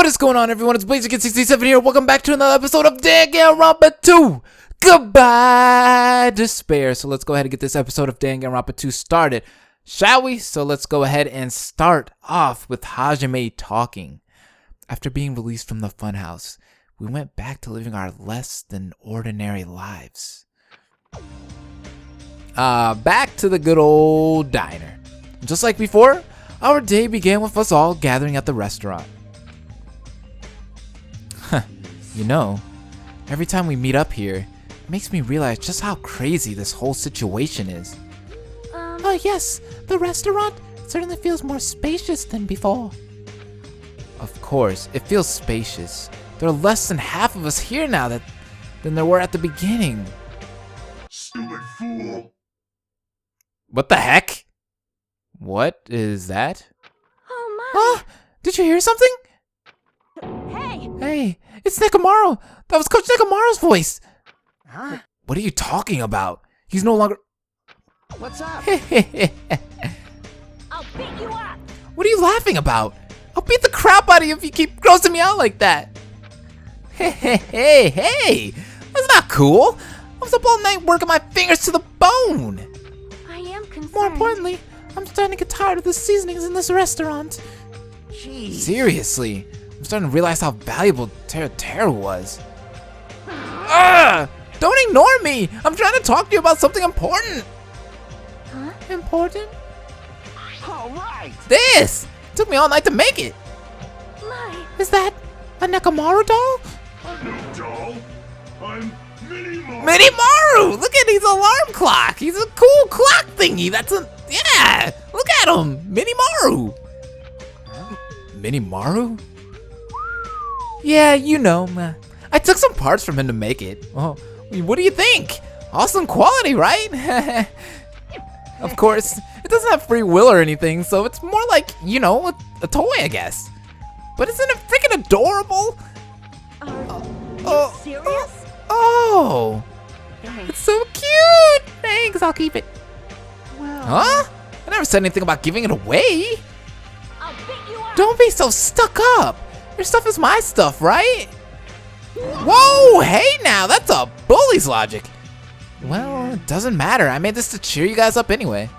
What is going on, everyone? It's Blazer67 here. Welcome back to another episode of Danganronpa 2. Goodbye, despair. So let's go ahead and get this episode of Danganronpa 2 started, shall we? So let's go ahead and start off with Hajime talking. After being released from the funhouse, we went back to living our less than ordinary lives. Back to the good old diner. Just like before, our day began with us all gathering at the restaurant. You know, every time we meet up here, it makes me realize just how crazy this whole situation is. Oh yes, the restaurant certainly feels more spacious than before. Of course, it feels spacious. There are less than half of us here now than there were at the beginning. Stupid fool! What the heck? What is that? Oh my! Huh? Did you hear something? Hey! Hey, it's Nekomaru! That was Coach Nekomaru's voice! Huh? What are you talking about? He's no longer... What's up? What I'll beat you up! are you laughing about? I'll beat the crap out of you if you keep grossing me out like that! Hey! That's not cool! I was up all night working my fingers to the bone! I am concerned. More importantly, I'm starting to get tired of the seasonings in this restaurant. Jeez. Seriously, I'm starting to realize how valuable Teru was. Ugh! Don't ignore me! I'm trying to talk to you about something important! Huh? Important? Alright! This! Took me all night to make it! My! Is that a Nekomaru doll? I'm no doll. I'm Mini-Maru. Mini-Maru! Look at his alarm clock! He's a cool clock thingy! That's a... Yeah! Look at him! Mini-Maru! Mini-Maru? Yeah, you know, I took some parts from him to make it. Oh, what do you think? Awesome quality, right? Of course, it doesn't have free will or anything, so it's more like, you know, a toy, I guess. But isn't it freaking adorable? Are you serious? Oh, it's so cute. Thanks, I'll keep it. Well, Huh? I never said anything about giving it away. I'll beat you up! Don't be so stuck up. Your stuff is my stuff, right? Whoa, hey now, that's a bully's logic. Well, it doesn't matter. I made this to cheer you guys up anyway.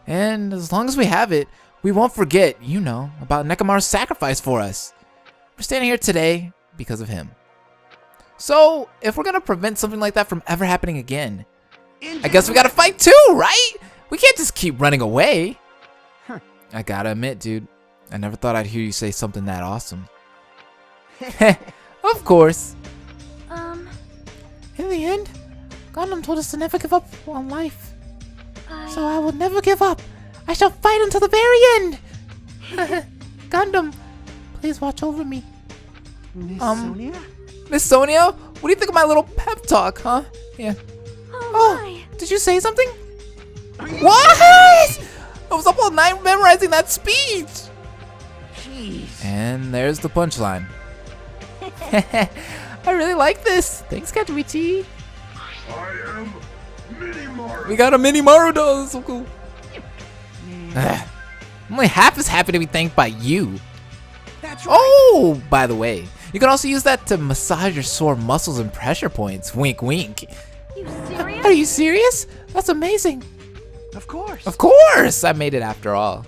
And as long as we have it, we won't forget, you know, about Nekomaru's sacrifice for us. We're standing here today because of him. So, if we're gonna prevent something like that from ever happening again, I guess we gotta fight too, right? We can't just keep running away. I gotta admit, dude, I never thought I'd hear you say something that awesome. Of course. In the end, Gundam told us to never give up on life. So I will never give up. I shall fight until the very end. Gundam, please watch over me. Miss Sonia? Miss Sonia, what do you think of my little pep talk, huh? Yeah. Oh my! Did you say something? What? I was up all night memorizing that speech. Jeez. And there's the punchline. I really like this. Thanks, Kazuichi. I am Mini-Maru. We got a Mini-Maru doll. That's so cool. Ugh. Only half is happy to be thanked by you. That's Oh, by the way, you can also use that to massage your sore muscles and pressure points. Wink, wink. You serious? Are you serious? That's amazing. Of course. Of course, I made it after all.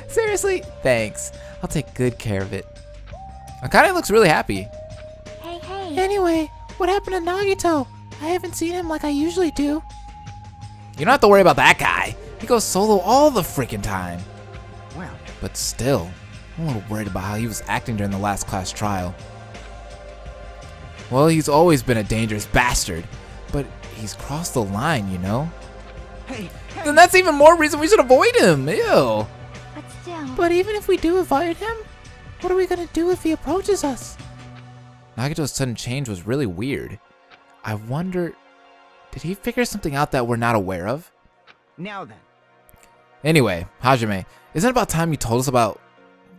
Seriously, thanks. I'll take good care of it. Akane looks really happy. Hey, hey. Anyway, what happened to Nagito? I haven't seen him like I usually do. You don't have to worry about that guy. He goes solo all the freaking time. Well, But still, I'm a little worried about how he was acting during the last class trial. Well, he's always been a dangerous bastard, but he's crossed the line, you know? hey, Then that's even more reason we should avoid him. Ew. but still. But even if we do avoid him, what are we gonna do if he approaches us? Nagito's sudden change was really weird. I wonder, did he figure something out that we're not aware of? Now then. Anyway, Hajime, isn't it about time you told us about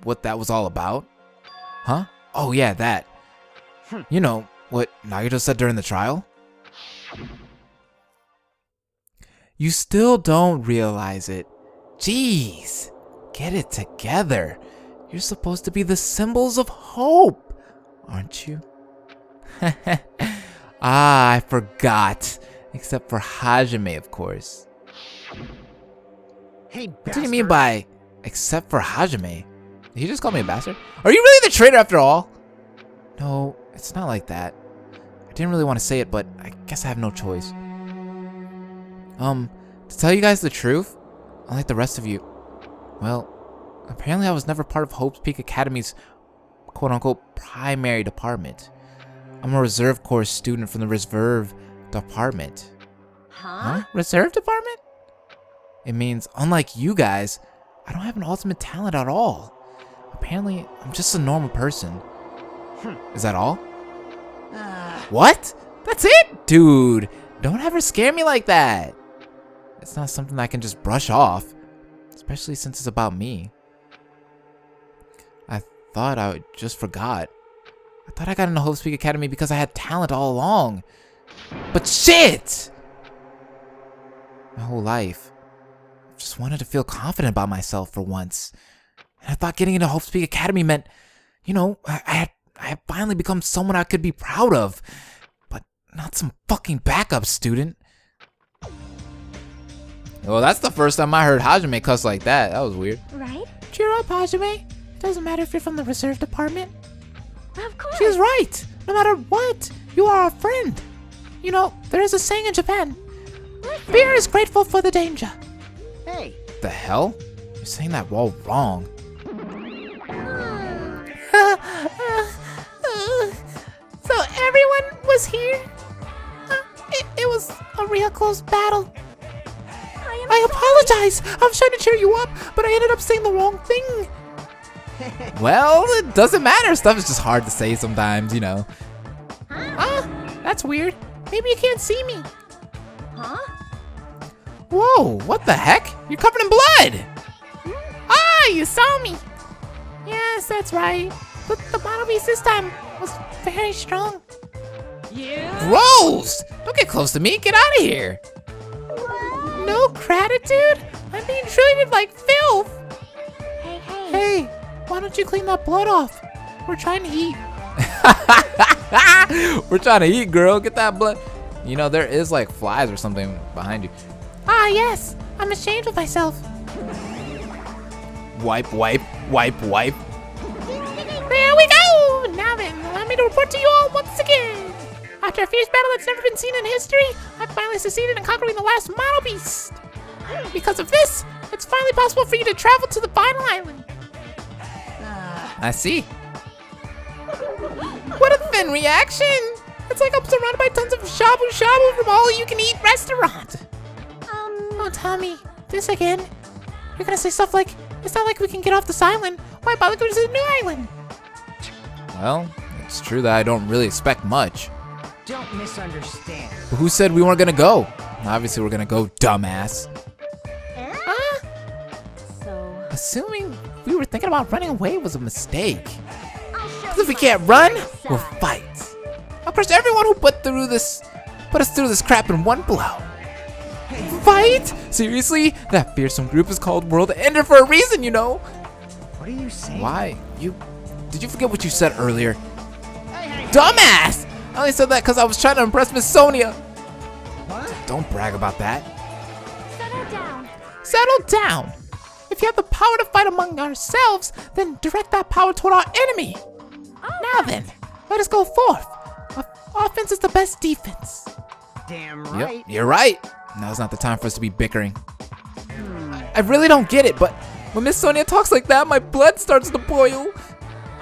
what that was all about? Huh? Oh yeah, that. You know, what Nagito said during the trial? You still don't realize it. Jeez. Get it together. You're supposed to be the symbols of hope, aren't you? Ah, I forgot. Except for Hajime, of course. Hey, What do you mean by except for Hajime? Did he just call me a bastard? Are you really the traitor after all? No, it's not like that. I didn't really want to say it, but I guess I have no choice. To tell you guys the truth, unlike the rest of you, well, apparently I was never part of Hope's Peak Academy's quote-unquote primary department. I'm a reserve corps student from the reserve department. Huh? Reserve department? It means, unlike you guys, I don't have an ultimate talent at all. Apparently, I'm just a normal person. Is that all? What? That's it? Dude, don't ever scare me like that. It's not something I can just brush off, especially since it's about me. I thought I just forgot. I thought I got into Hope Peak Academy because I had talent all along. But shit! My whole life, I just wanted to feel confident about myself for once. And I thought getting into Hope Peak Academy meant, you know, I had finally become someone I could be proud of. But not some fucking backup student. Well, that's the first time I heard Hajime cuss like that. That was weird. Right? Cheer up, Hajime. Doesn't matter if you're from the reserve department. Of course. She's right. No matter what, you are a friend. You know, there is a saying in Japan. Fear is grateful for the danger. Hey. The hell? You're saying that all wrong. So everyone was here? It was a real close battle. I apologize. I was trying to cheer you up, but I ended up saying the wrong thing. Well, it doesn't matter. Stuff is just hard to say sometimes, you know. That's weird. Maybe you can't see me. Huh? Whoa, what the heck? You're covered in blood! Ah, you saw me. Yes, that's right. But the Mono Beast this time was very strong. Gross! Don't get close to me. Get out of here. No gratitude? I'm being treated like filth. Hey, hey. Hey, why don't you clean that blood off? We're trying to eat. We're trying to eat, girl. Get that blood. You know, there is like flies or something behind you. Ah, yes. I'm ashamed of myself. Wipe, wipe, wipe, wipe. There we go! Now then, allow me to report to you all once again. After a fierce battle that's never been seen in history, I finally succeeded in conquering the last Mono Beast. Because of this, it's finally possible for you to travel to the final island. I see. What a thin reaction! It's like I'm surrounded by tons of shabu shabu from all-you-can-eat restaurant. Oh, Tommy, this again? You're gonna say stuff like, it's not like we can get off this island. Why bother going to the new island? Well, it's true that I don't really expect much. Don't misunderstand. But who said we weren't gonna go? Obviously, we're gonna go, dumbass. So, Assuming we were thinking about running away was a mistake. I'll show Because you if we my can't run, side. we'll fight. I'll crush everyone who put us through this crap in one blow. Fight? Seriously? That fearsome group is called World Ender for a reason, you know. What are you saying? Why? Did you forget what you said earlier? Dumbass! I only said that because I was trying to impress Miss Sonia. What? Don't brag about that. Settle down. Settle down. If you have the power to fight among ourselves, then direct that power toward our enemy. Now then, let us go forth. Offense is the best defense. Damn right. Yep, you're right. Now's not the time for us to be bickering. I really don't get it, but when Miss Sonia talks like that, my blood starts to boil.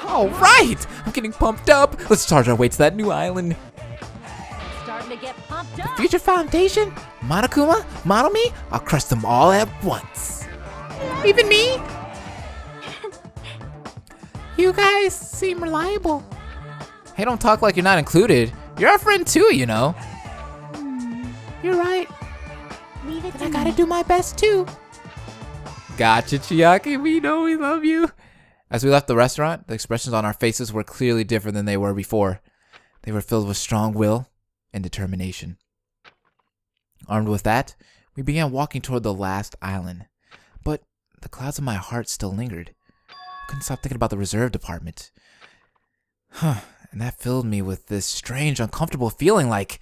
All right, I'm getting pumped up. Let's charge our way to that new island. Starting to get pumped up. Future Foundation, Monokuma, Monomi, I'll crush them all at once. even me. You guys seem reliable. Hey, don't talk like you're not included. You're our friend too, you know. You're right. Leave it I to gotta me. do my best too. Gotcha, Chiaki. We know we love you. As we left the restaurant, the expressions on our faces were clearly different than they were before. They were filled with strong will and determination. Armed with that, we began walking toward the last island. But the clouds in my heart still lingered. I couldn't stop thinking about the reserve department. And that filled me with this strange, uncomfortable feeling like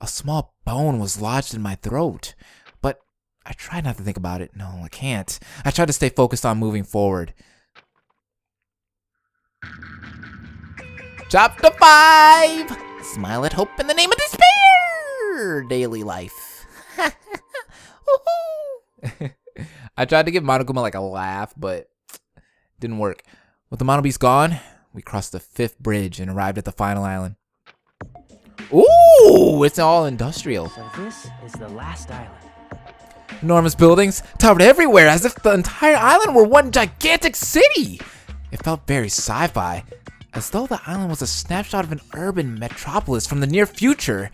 a small bone was lodged in my throat. But I tried not to think about it. No, I can't. I tried to stay focused on moving forward. Chapter 5! Smile at hope in the name of despair! Daily life. I tried to give Monokuma like a laugh, but didn't work. With the Mono Beast gone, we crossed the 5th bridge and arrived at the final island. Ooh, it's all industrial. So this is the last island. Enormous buildings towered everywhere as if the entire island were one gigantic city. It felt very sci-fi, as though the island was a snapshot of an urban metropolis from the near future.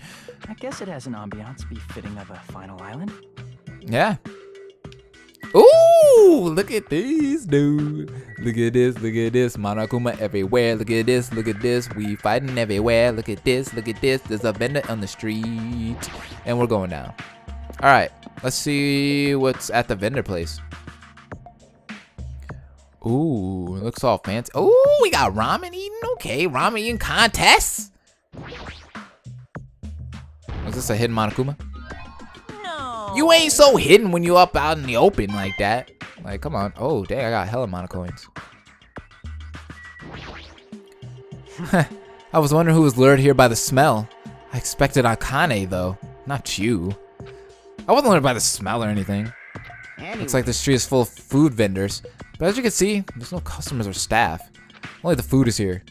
I guess it has an ambiance befitting of a final island. Yeah. Ooh, look at this, dude. Look at this, look at this. Monokuma everywhere. Look at this, look at this. We fighting everywhere. Look at this, look at this. There's a vendor on the street. And we're going down. All right, let's see what's at the vendor place. Ooh, it looks all fancy. Ooh, we got ramen eating. Okay, ramen eating contests. Is this a hidden Monokuma? No. You ain't so hidden when you up out in the open like that. Like, come on. Oh, dang, I got hella Mono coins. I was wondering who was lured here by the smell. I expected Akane, though. Not you. I wasn't lured by the smell or anything. Anyway, Looks like the street is full of food vendors. But as you can see, there's no customers or staff. Only the food is here.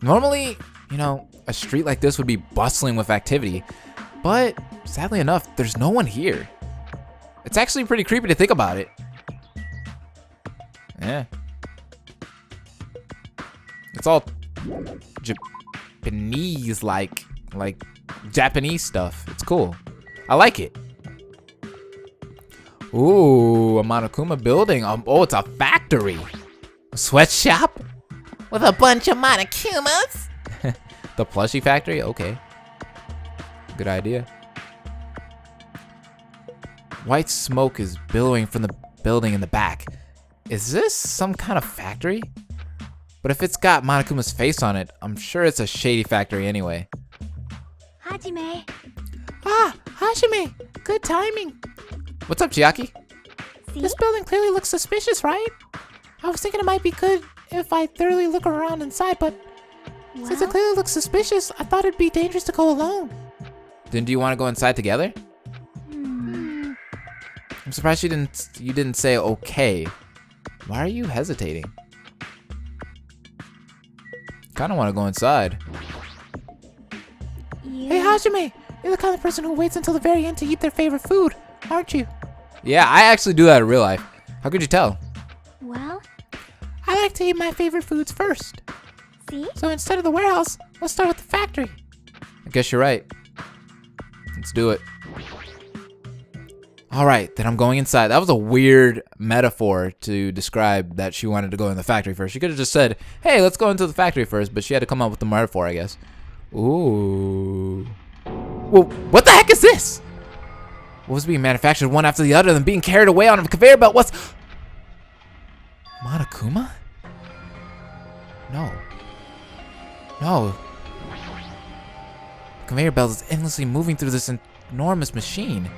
Normally, you know, a street like this would be bustling with activity. But sadly enough, there's no one here. It's actually pretty creepy to think about it. Yeah. It's all Japanese like Japanese stuff. It's cool. I like it. Ooh, a Monokuma building. Oh, it's a factory. A sweatshop With a bunch of Monokumas. The plushie factory? Okay. Good idea. White smoke is billowing from the building in the back. Is this some kind of factory? But if it's got Monokuma's face on it, I'm sure it's a shady factory anyway. Hajime. Ah, Hajime. Good timing. What's up, Chiaki? See? This building clearly looks suspicious, right? I was thinking it might be good if I thoroughly look around inside, but since it Well, clearly looks suspicious, I thought it'd be dangerous to go alone. Then do you want to go inside together? I'm surprised you didn't say okay. Why are you hesitating? Kind of want to go inside. Hey, Hajime, you're the kind of person who waits until the very end to eat their favorite food, aren't you? Yeah, I actually do that in real life. How could you tell? Well, I like to eat my favorite foods first. see? So instead of the warehouse, let's start with the factory. I guess you're right. Let's do it. All right, then I'm going inside. That was a weird metaphor to describe that she wanted to go in the factory first. She could have just said, hey, let's go into the factory first, but she had to come up with the metaphor, I guess. Ooh. Well, what the heck is this? What was being manufactured one after the other, then being carried away on a conveyor belt? What's... Monokuma? No. No. The conveyor belt is endlessly moving through this enormous machine.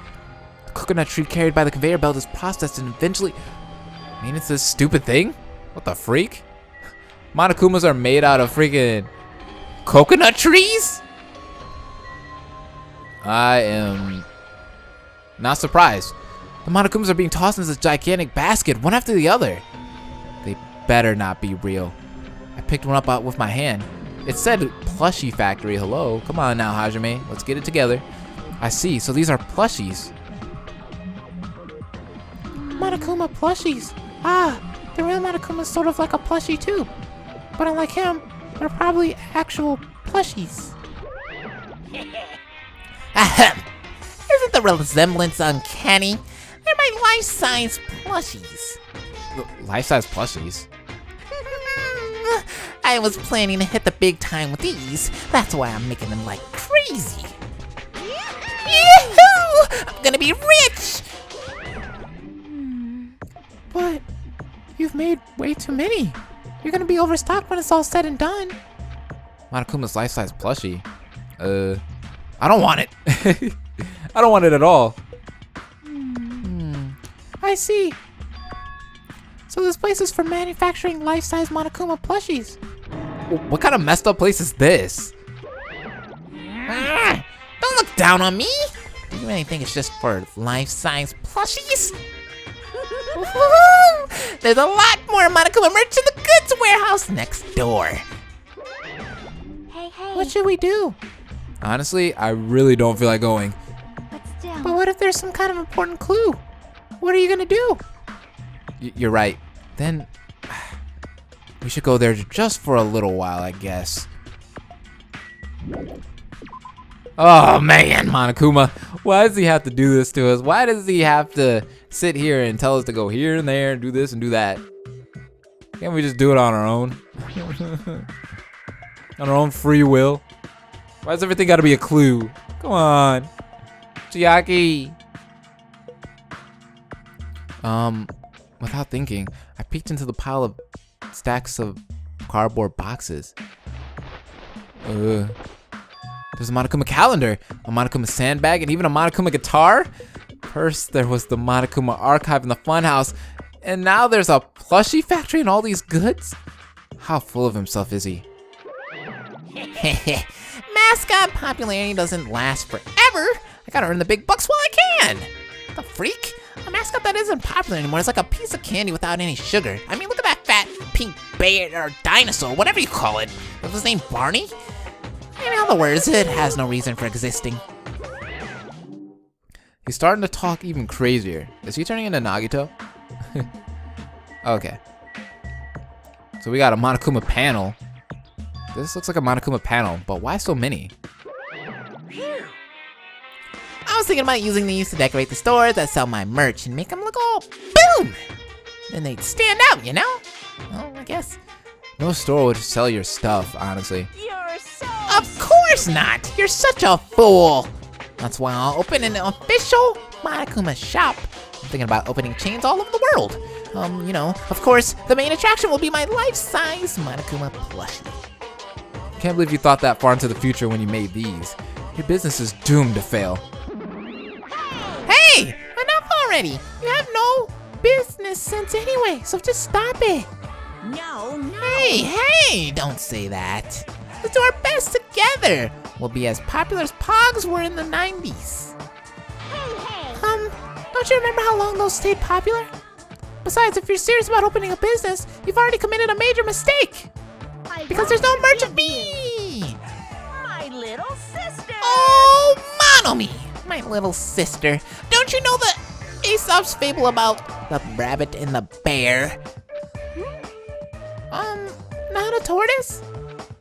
The coconut tree carried by the conveyor belt is processed and eventually... I mean, it's this stupid thing? What the freak? Monokumas are made out of freaking coconut trees? I am not surprised. The Monokumas are being tossed into this gigantic basket, one after the other. They better not be real. I picked one up with my hand. It said plushie factory. Hello. Come on now, Hajime. Let's get it together. I see. So these are plushies. Monokuma plushies. Ah, the real Monokuma's sort of like a plushie too. But unlike him, they're probably actual plushies. Ahem. Isn't the resemblance uncanny? They're my life-size plushies. Life-size plushies. I was planning to hit the big time with these. That's why I'm making them like crazy. Yahoo! I'm gonna be rich! But you've made way too many. You're gonna be overstocked when it's all said and done. Monokuma's life-size plushie. I don't want it. I don't want it at all. I see. So this place is for manufacturing life-size Monokuma plushies. What kind of messed up place is this? Don't look down on me. Do you really think it's just for life-size plushies? There's a lot more Monokuma merch in the goods warehouse next door. Hey, hey. What should we do? Honestly, I really don't feel like going. But still. But what if there's some kind of important clue? What are you gonna do? You're right. Then we should go there just for a little while, I guess. Oh man, Monokuma, why does he have to do this to us? Why does he have to sit here and tell us to go here and there and do this and do that? Can't we just do it on our own? On our own free will? Why does everything gotta be a clue? Come on, Chiaki. Without thinking, I peeked into the pile of stacks of cardboard boxes. There's a Monokuma calendar, a Monokuma sandbag, and even a Monokuma guitar. First, there was the Monokuma archive in the funhouse, and now there's a plushie factory and all these goods? How full of himself is he? Mascot popularity doesn't last forever. I gotta earn the big bucks while I can. The freak? A mascot that isn't popular anymore is like a piece of candy without any sugar. I mean, look at that fat pink bear or dinosaur, whatever you call it. Was his name Barney? In other words, it has no reason for existing. He's starting to talk even crazier. Is he turning into Nagito? Okay. So we got a Monokuma panel. This looks like a Monokuma panel, but why so many? I was thinking about using these to decorate the stores that sell my merch and make them look all boom. Then they'd stand out, you know? Well, I guess. No store would sell your stuff, honestly. You're so. Of course not! You're such a fool! That's why I'll open an official Monokuma shop. I'm thinking about opening chains all over the world. You know, of course, the main attraction will be my life-size Monokuma plushie. Can't believe you thought that far into the future when you made these. Your business is doomed to fail. Hey! Enough already! You have no business sense anyway, so just stop it. No, no. Hey, don't say that. Let's do our best together. We'll be as popular as Pogs were in the 90s. Don't you remember how long those stayed popular? Besides, if you're serious about opening a business, you've already committed a major mistake. Because there's no merch of me. My little sister. Oh, Monomi, my little sister. Don't you know the Aesop's fable about the rabbit and the bear? Not a tortoise?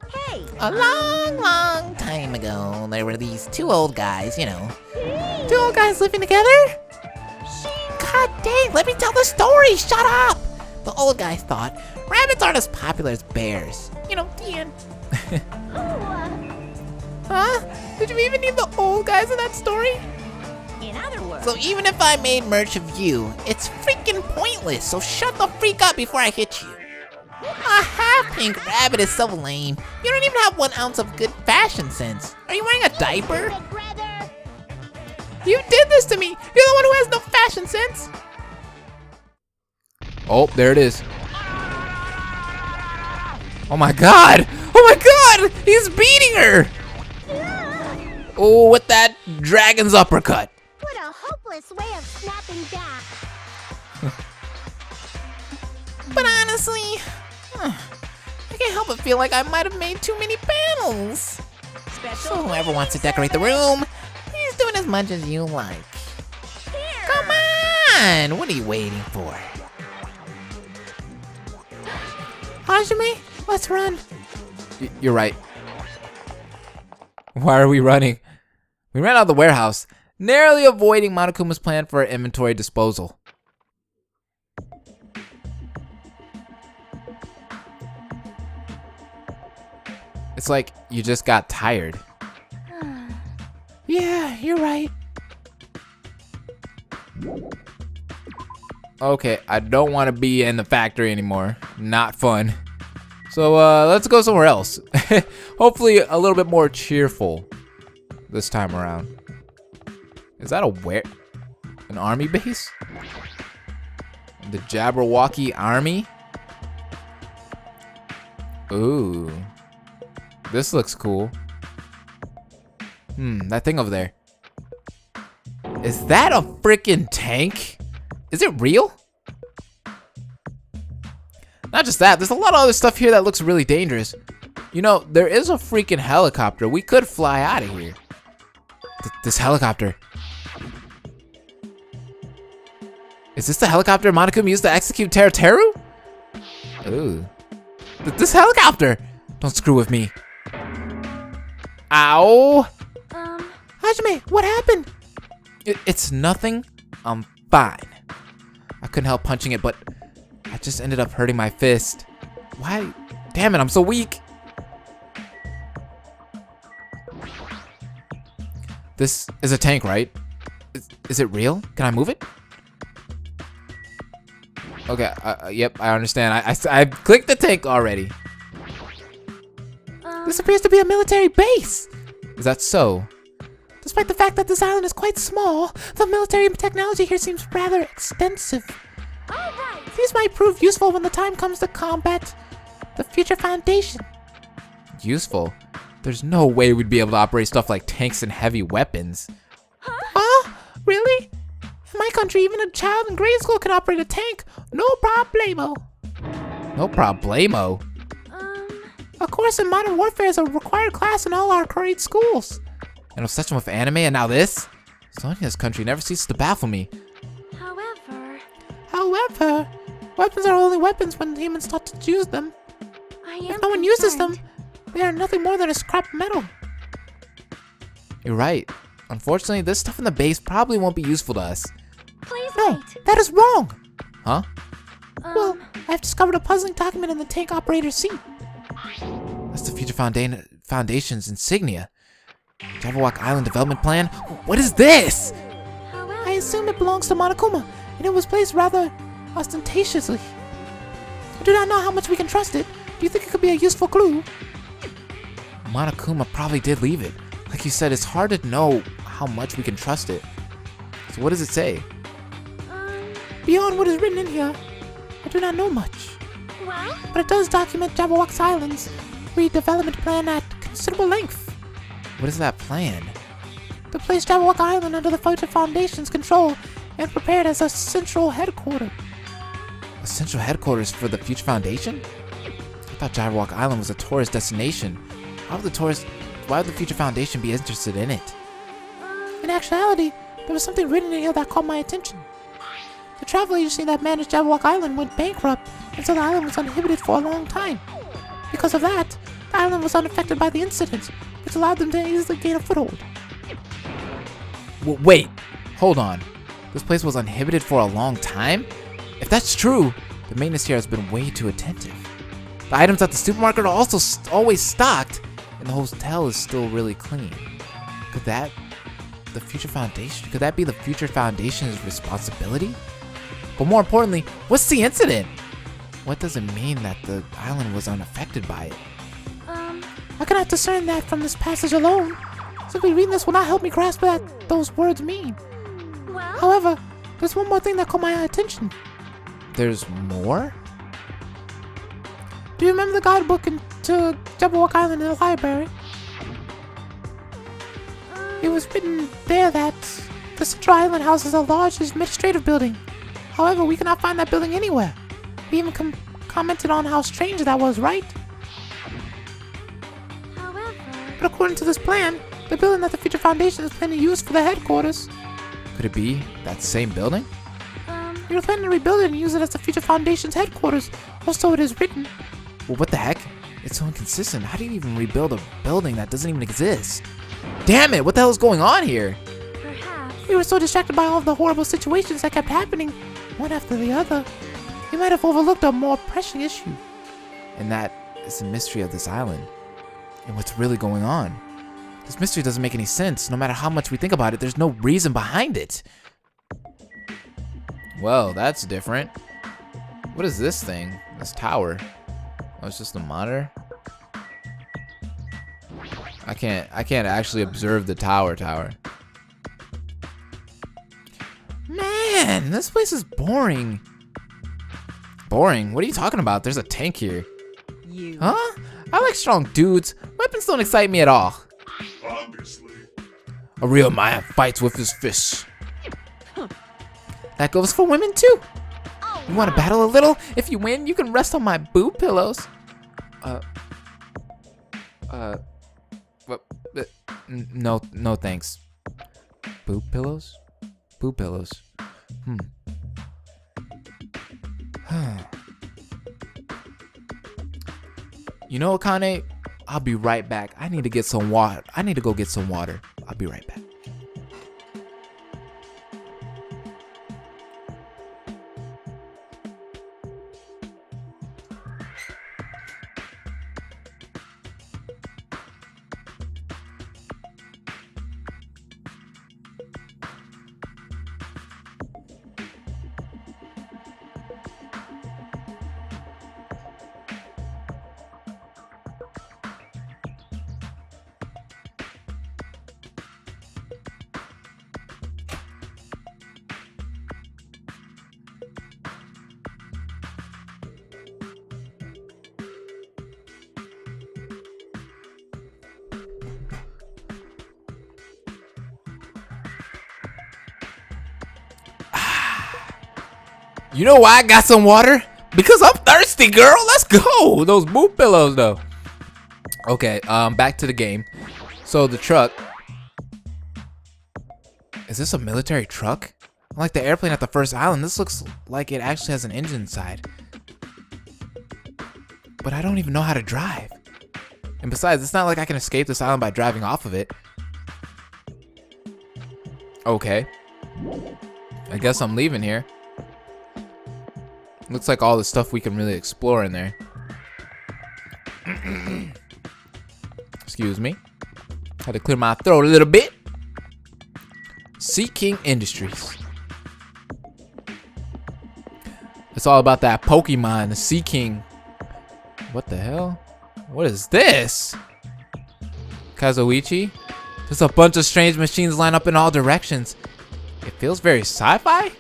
Hey. A long, long time ago, there were these two old guys, you know. Two old guys living together? God dang, let me tell the story, shut up! The old guys thought rabbits aren't as popular as bears. You know, the end. Huh? Did you even need the old guys in that story? In other words. So even if I made merch of you, it's freaking pointless, so shut the freak up before I hit you. A half-pink rabbit is so lame. You don't even have 1 ounce of good fashion sense. Are you wearing a diaper? You did this to me! You're the one who has no fashion sense! Oh, there it is. Oh my god! Oh my god! He's beating her! Oh, with that dragon's uppercut. What a hopeless way of snapping back. But honestly, I can't help but feel like I might have made too many panels. So whoever wants to decorate the room, please do it as much as you like. Come on! What are you waiting for? Hajime, let's run. You're right. Why are we running? We ran out of the warehouse, narrowly avoiding Monokuma's plan for inventory disposal. It's like you just got tired. Yeah, you're right. Okay, I don't want to be in the factory anymore. Not fun. So let's go somewhere else. Hopefully a little bit more cheerful this time around. Is that an army base? The Jabberwocky Army? Ooh. This looks cool. That thing over there. Is that a freaking tank? Is it real? Not just that, there's a lot of other stuff here that looks really dangerous. You know, there is a freaking helicopter. We could fly out of here. This helicopter. Is this the helicopter Monokuma used to execute Teru? Ooh. This helicopter! Don't screw with me. Ow! Hajime, what happened? It's nothing. I'm fine. I couldn't help punching it, but I just ended up hurting my fist. Why? Damn it, I'm so weak. This is a tank, right? Is it real? Can I move it? Okay, yep, I understand. I clicked the tank already. This appears to be a military base. Is that so? Despite the fact that this island is quite small, the military technology here seems rather extensive. These might prove useful when the time comes to combat the future Foundation. Useful? There's no way we'd be able to operate stuff like tanks and heavy weapons. Huh? Really? In my country, even a child in grade school can operate a tank. No problemo. No problemo? Of course, in Modern Warfare is a required class in all our grade schools. An obsession with anime and now this? Sonia's country never ceases to baffle me. However, weapons are only weapons when humans start to use them. If no one uses them, they are nothing more than a scrap metal. You're right. Unfortunately, this stuff in the base probably won't be useful to us. No, that is wrong. Huh? Well, I've discovered a puzzling document in the tank operator's seat. That's the Future Foundation's insignia. Jabberwock Island Development Plan? What is this? I assume it belongs to Monokuma, and it was placed rather ostentatiously. I do not know how much we can trust it. Do you think it could be a useful clue? Monokuma probably did leave it. Like you said, it's hard to know how much we can trust it. So what does it say? Beyond what is written in here, I do not know much. But it does document Jabberwock Island's redevelopment plan at considerable length. What is that plan? To place Jabberwock Island under the Future Foundation's control and prepared as a central headquarters. A central headquarters for the Future Foundation? I thought Jabberwock Island was a tourist destination. Why would the Future Foundation be interested in it? In actuality, there was something written in here that caught my attention. The travel agency that managed Jabberwock Island went bankrupt, and so the island was uninhibited for a long time. Because of that, the island was unaffected by the incident, which allowed them to easily gain a foothold. Wait, hold on. This place was uninhibited for a long time? If that's true, the maintenance here has been way too attentive. The items at the supermarket are also always stocked, and the hotel is still really clean. Could that be the Future Foundation's responsibility? But more importantly, what's the incident? What does it mean that the island was unaffected by it? I cannot discern that from this passage alone. Simply reading this will not help me grasp what those words mean. However, there's one more thing that caught my attention. There's more? Do you remember the guidebook to Jabberwock Island in the library? It was written there that the Central Island houses a large administrative building. However, we cannot find that building anywhere. We even commented on how strange that was, right? But according to this plan, the building that the Future Foundation is planning to use for the headquarters. Could it be that same building? We were planning to rebuild it and use it as the Future Foundation's headquarters, or so it is written. Well, what the heck? It's so inconsistent. How do you even rebuild a building that doesn't even exist? Damn it, what the hell is going on here? We were so distracted by all of the horrible situations that kept happening, one after the other. We might have overlooked a more pressing issue. And that is the mystery of this island. And what's really going on. This mystery doesn't make any sense. No matter how much we think about it, there's no reason behind it. Well, that's different. What is this thing? This tower? Oh, it's just a monitor? I can't actually observe the tower. Man, this place is boring. Boring? What are you talking about? There's a tank here. Huh? I like strong dudes. Weapons don't excite me at all. Obviously. A real man fights with his fists. That goes for women too. You want to battle a little? If you win, you can rest on my boob pillows. No, thanks. Boob pillows? Boob pillows. You know, Akane, I'll be right back. I need to get some water. I need to go get some water. I'll be right back. You know why I got some water? Because I'm thirsty, girl. Let's go. Those boob pillows, though. Okay, back to the game. So the truck. Is this a military truck? Unlike the airplane at the first island, this looks like it actually has an engine inside. But I don't even know how to drive. And besides, it's not like I can escape this island by driving off of it. Okay. I guess I'm leaving here. Looks like all the stuff we can really explore in there. Excuse me. Had to clear my throat a little bit. Sea King Industries. It's all about that Pokemon, the Sea King. What the hell? What is this? Kazuichi? There's a bunch of strange machines lined up in all directions. It feels very sci-fi?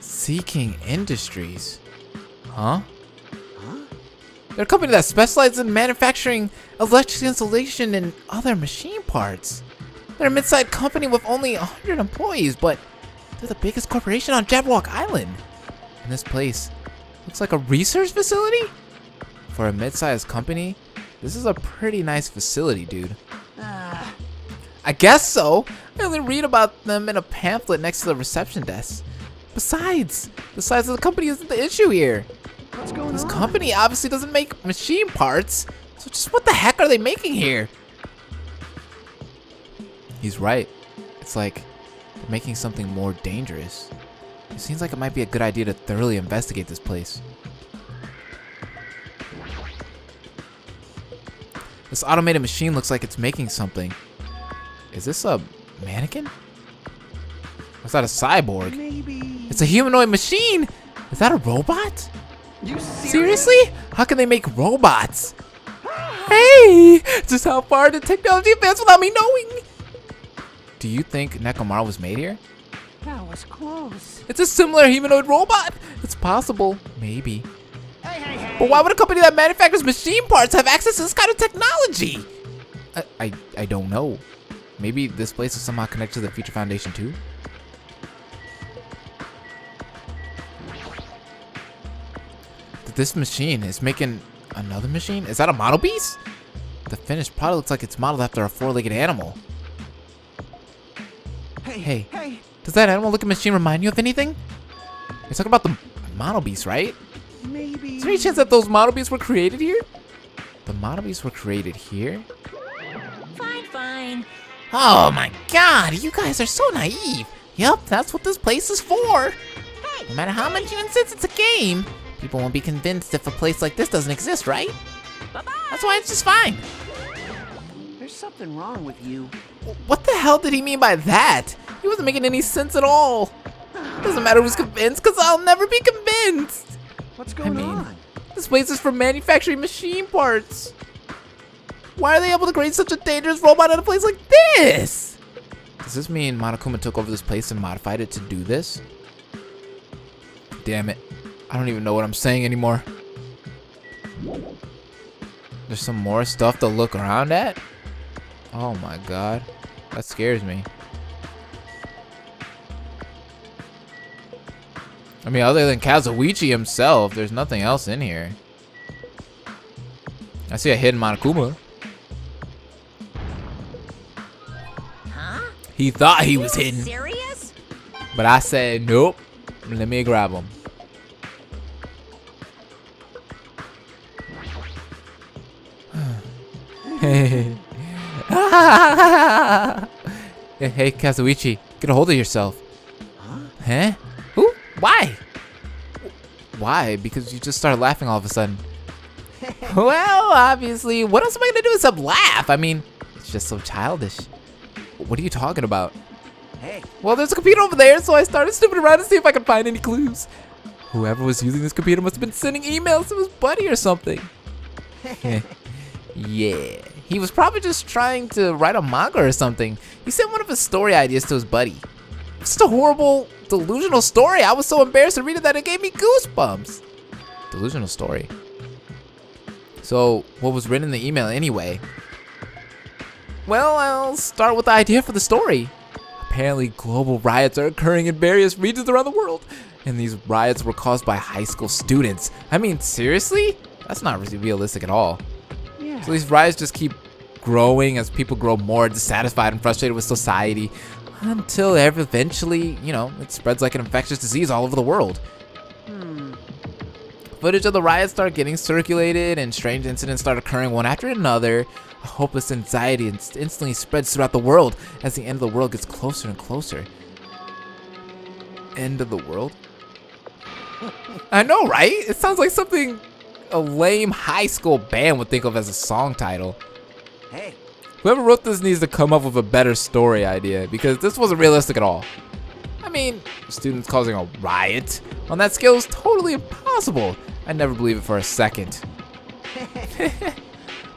Sea King Industries. Huh? They're a company that specializes in manufacturing electric insulation and other machine parts. They're a mid-sized company with only 100 employees, but they're the biggest corporation on Jabberwock Island. And this place looks like a research facility? For a mid-sized company, this is a pretty nice facility, dude. I guess so. I only read about them in a pamphlet next to the reception desk. Besides, the size of the company isn't the issue here. What's going on? This company obviously doesn't make machine parts, so just what the heck are they making here? He's right. It's like they're making something more dangerous. It seems like it might be a good idea to thoroughly investigate this place. This automated machine looks like it's making something. Is this a mannequin? Or is that a cyborg? Maybe. It's a humanoid machine! Is that a robot? You serious? Seriously? How can they make robots? Hey! Just how far did technology advance without me knowing? Do you think Nekomar was made here? That was close. It's a similar humanoid robot! It's possible. Maybe. But why would a company that manufactures machine parts have access to this kind of technology? I don't know. Maybe this place is somehow connected to the Future Foundation too? This machine is making another machine? Is that a model piece? The finished product looks like it's modeled after a four-legged animal. Hey, does that animal-looking machine remind you of anything? You're talking about the model beast, right? Maybe. Is there any chance that those model beasts were created here? The model beasts were created here? Fine. Oh my god, you guys are so naive. Yep, that's what this place is for. No matter how much you insist it's a game, people won't be convinced if a place like this doesn't exist, right? Bye-bye. That's why it's just fine. There's something wrong with you. What the hell did he mean by that? He wasn't making any sense at all. Doesn't matter who's convinced, because I'll never be convinced. What's going on? This place is for manufacturing machine parts. Why are they able to create such a dangerous robot at a place like this? Does this mean Monokuma took over this place and modified it to do this? Damn it. I don't even know what I'm saying anymore. There's some more stuff to look around at? Oh my god. That scares me. I mean, other than Kazuichi himself, there's nothing else in here. I see a hidden Monokuma. Huh? He thought he was hidden, Serious? but I said, nope. Let me grab him. Hey, hey, Kazuichi, get a hold of yourself. Huh? Who? Why? Why? Because you just started laughing all of a sudden. Well, obviously, what else am I gonna do except laugh? I mean, it's just so childish. What are you talking about? Hey, Well, there's a computer over there, so I started snooping around to see if I could find any clues. Whoever was using this computer must have been sending emails to his buddy or something. Yeah, he was probably just trying to write a manga or something. He sent one of his story ideas to his buddy. It's just a horrible, delusional story. I was so embarrassed to read it that it gave me goosebumps. Delusional story. So, what was written in the email anyway? Well, I'll start with the idea for the story. Apparently, global riots are occurring in various regions around the world, and these riots were caused by high school students. I mean, seriously? That's not realistic at all. yeah. So these riots just keep growing as people grow more dissatisfied and frustrated with society, until eventually, you know, it spreads like an infectious disease all over the world. Footage of the riots start getting circulated, and strange incidents start occurring one after another. A hopeless anxiety instantly spreads throughout the world as the end of the world gets closer and closer. End of the world? I know, right? It sounds like something a lame high school band would think of as a song title. Hey, Whoever wrote this needs to come up with a better story idea, because this wasn't realistic at all. I mean, students causing a riot on that scale is totally impossible. I'd never believe it for a second.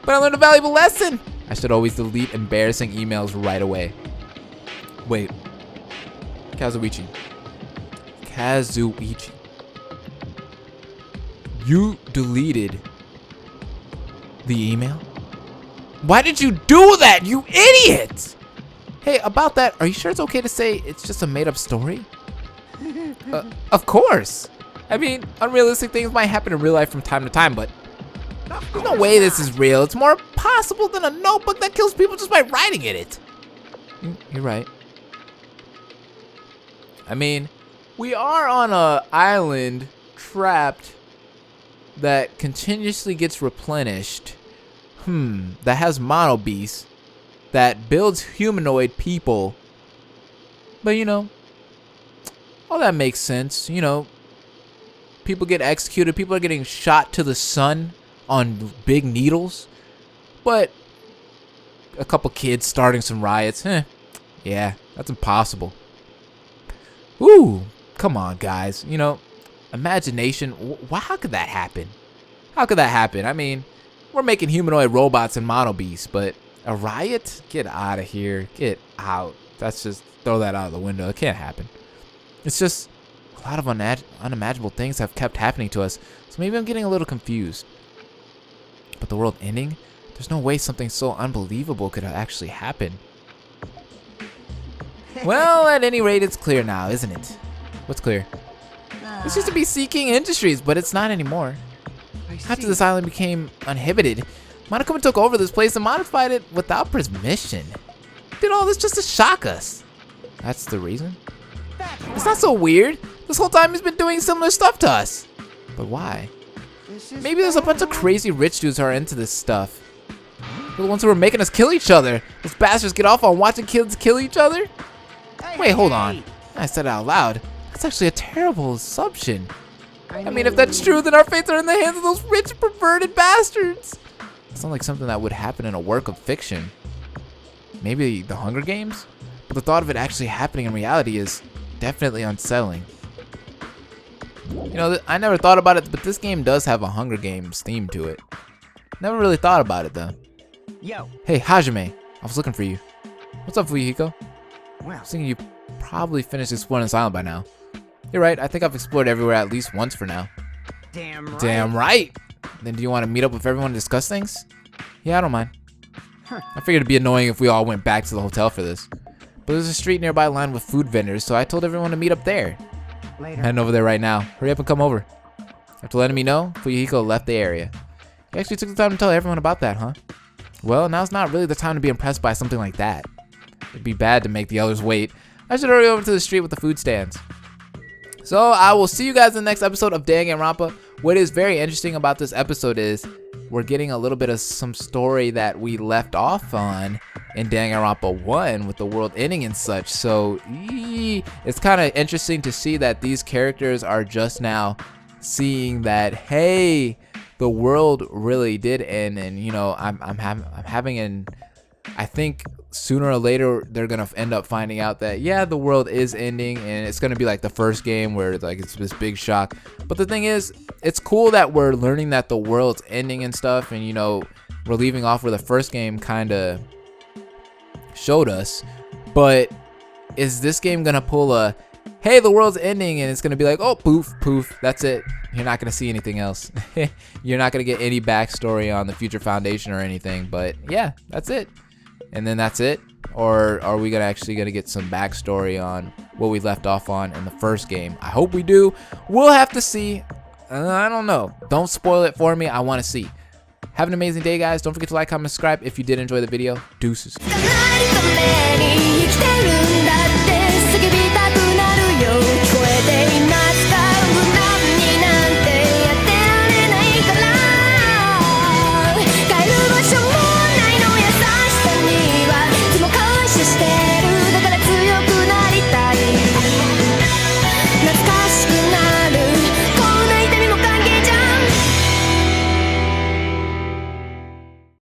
But I learned a valuable lesson. I should always delete embarrassing emails right away. Wait. Kazuichi. You deleted the email? Why did you do that, you idiot? Hey, about that, are you sure it's okay to say it's just a made-up story? Of course. I mean, unrealistic things might happen in real life from time to time, but there's no way this is real. It's more possible than a notebook that kills people just by writing in it. You're right. I mean, we are on an island trapped that continuously gets replenished. That has mono beasts that builds humanoid people. But you know, all that makes sense. You know, people get executed, people are getting shot to the sun on big needles. But a couple kids starting some riots, yeah, that's impossible. Ooh, come on, guys. You know, imagination. How could that happen? How could that happen? I mean, we're making humanoid robots and mono beasts, but a riot? Get out of here. Get out. That's just throw that out of the window. It can't happen. It's just a lot of unimaginable things have kept happening to us. So maybe I'm getting a little confused. But the world ending? There's no way something so unbelievable could actually happen. Well, at any rate, it's clear now, isn't it? What's clear? This used to be Seeking Industries, but it's not anymore. After this island became uninhibited, Monokuma took over this place and modified it without permission. Did all this just to shock us. That's the reason? It's not so weird. This whole time he's been doing similar stuff to us. But why? Maybe there's a bunch of crazy rich dudes who are into this stuff. They're the ones who are making us kill each other. Those bastards get off on watching kids kill each other? Wait, hold on. I said it out loud. That's actually a terrible assumption. I mean, if that's true, then our fates are in the hands of those rich, perverted bastards. It's not like something that would happen in a work of fiction. maybe the Hunger Games? But the thought of it actually happening in reality is definitely unsettling. You know, I never thought about it, but this game does have a Hunger Games theme to it. Never really thought about it though. Yo. Hey, Hajime, I was looking for you. What's up, Fuyuhiko? I Well, was thinking you probably finished exploring this island by now. You're right, I think I've explored everywhere at least once for now. damn right. Damn right! Then do you want to meet up with everyone to discuss things? Yeah, I don't mind. I figured it'd be annoying if we all went back to the hotel for this. But there's a street nearby lined with food vendors, so I told everyone to meet up there. Later. I'm heading over there right now. Hurry up and come over. After letting me know, Fuyuhiko left the area. You actually took the time to tell everyone about that, huh? Well, now's not really the time to be impressed by something like that. It'd be bad to make the others wait. I should hurry over to the street with the food stands. So I will see you guys in the next episode of Danganronpa. What is very interesting about this episode is we're getting a little bit of some story that we left off on in Danganronpa 1 with the world ending and such. So it's kind of interesting to see that these characters are just now seeing that, hey, the world really did end, and you know, I'm having an, I think sooner or later they're gonna end up finding out that yeah, the world is ending, and it's gonna be like the first game where like it's this big shock. But the thing is, it's cool that we're learning that the world's ending and stuff, and you know, we're leaving off where the first game kind of showed us. But is this game gonna pull a, hey, the world's ending, and it's gonna be like, oh, poof, poof, that's it. You're not gonna see anything else. You're not gonna get any backstory on the Future Foundation or anything. But yeah, that's it. And then that's it. Or are we gonna get some backstory on what we left off on in the first game? I hope we do. We'll have to see. I don't know. Don't spoil it for me. I want to see. Have an amazing day, guys. Don't forget to like, comment, subscribe if you did enjoy the video. Deuces.